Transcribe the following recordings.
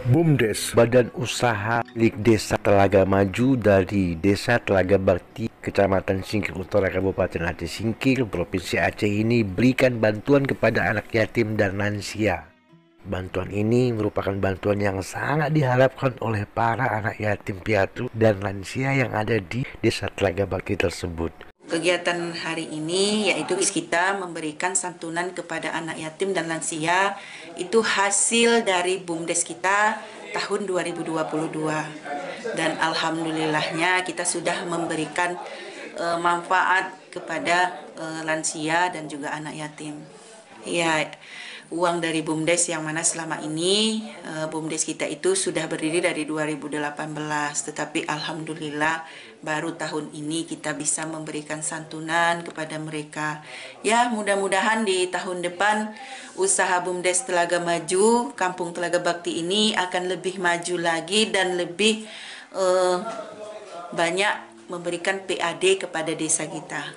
BUMDes, Badan Usaha Milik Desa Telaga Maju dari Desa Telaga Bakti, Kecamatan Singkil Utara, Kabupaten Aceh Singkil, Provinsi Aceh ini berikan bantuan kepada anak yatim dan lansia. Bantuan ini merupakan bantuan yang sangat diharapkan oleh para anak yatim piatu dan lansia yang ada di Desa Telaga Bakti tersebut. Kegiatan hari ini yaitu kita memberikan santunan kepada anak yatim dan lansia, itu hasil dari BUMDes kita tahun 2022. Dan alhamdulillahnya kita sudah memberikan manfaat kepada lansia dan juga anak yatim. Ya, uang dari BUMDes yang mana selama ini BUMDes kita itu sudah berdiri dari 2018, tetapi alhamdulillah baru tahun ini kita bisa memberikan santunan kepada mereka. Ya, mudah-mudahan di tahun depan usaha BUMDes Telaga Maju, Kampung Telaga Bakti ini akan lebih maju lagi dan lebih banyak memberikan PAD kepada desa kita.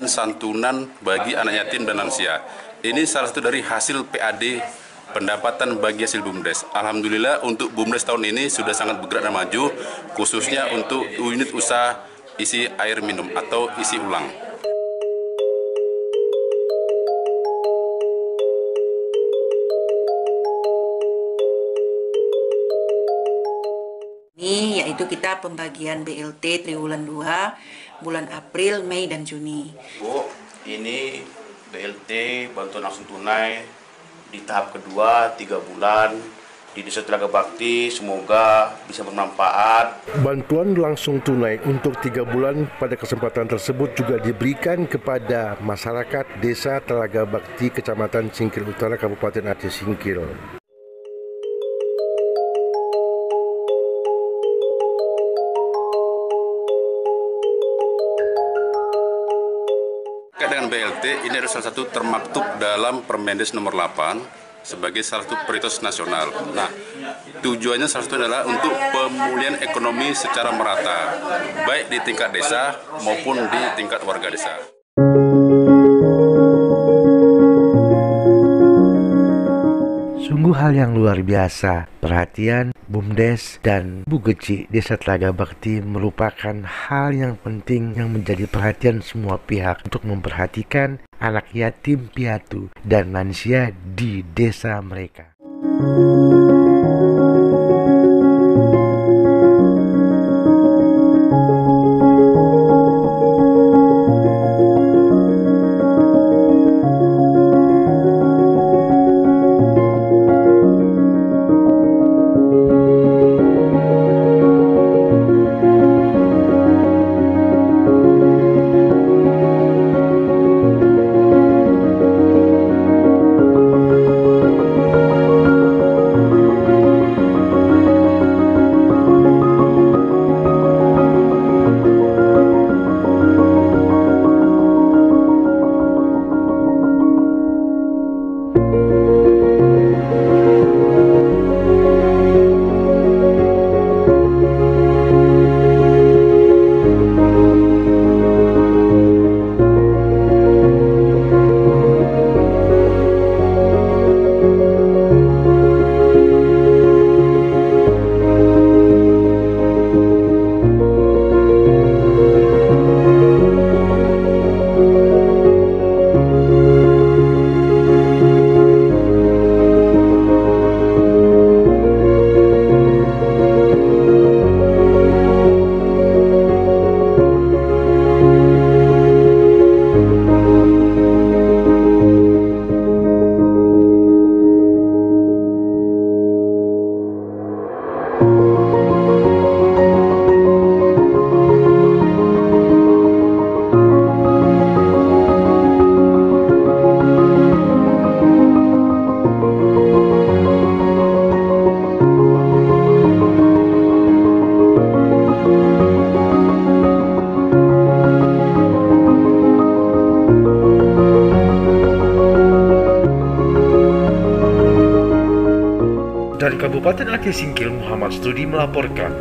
Santunan bagi anak yatim dan lansia. Ini salah satu dari hasil PAD pendapatan bagi hasil BUMDes. Alhamdulillah untuk BUMDes tahun ini sudah sangat bergerak dan maju, khususnya untuk unit usaha isi air minum atau isi ulang. Ini yaitu kita pembagian BLT triwulan 2, bulan April, Mei, dan Juni. Bu, ini BLT bantuan langsung tunai di tahap kedua 3 bulan di Desa Telaga Bakti, semoga bisa bermanfaat. Bantuan langsung tunai untuk 3 bulan pada kesempatan tersebut juga diberikan kepada masyarakat Desa Telaga Bakti, Kecamatan Singkil Utara, Kabupaten Aceh Singkil. Dengan BLT ini adalah salah satu termaktub dalam Permendes nomor 8 sebagai salah satu prioritas nasional. Nah, tujuannya salah satu adalah untuk pemulihan ekonomi secara merata, baik di tingkat desa maupun di tingkat warga desa. Sungguh hal yang luar biasa. Perhatian BUMDes dan Bu Geci Desa Telaga Bakti merupakan hal yang penting yang menjadi perhatian semua pihak untuk memperhatikan anak yatim piatu dan lansia di desa mereka. Dari Kabupaten Aceh Singkil, Muhammad Studi melaporkan.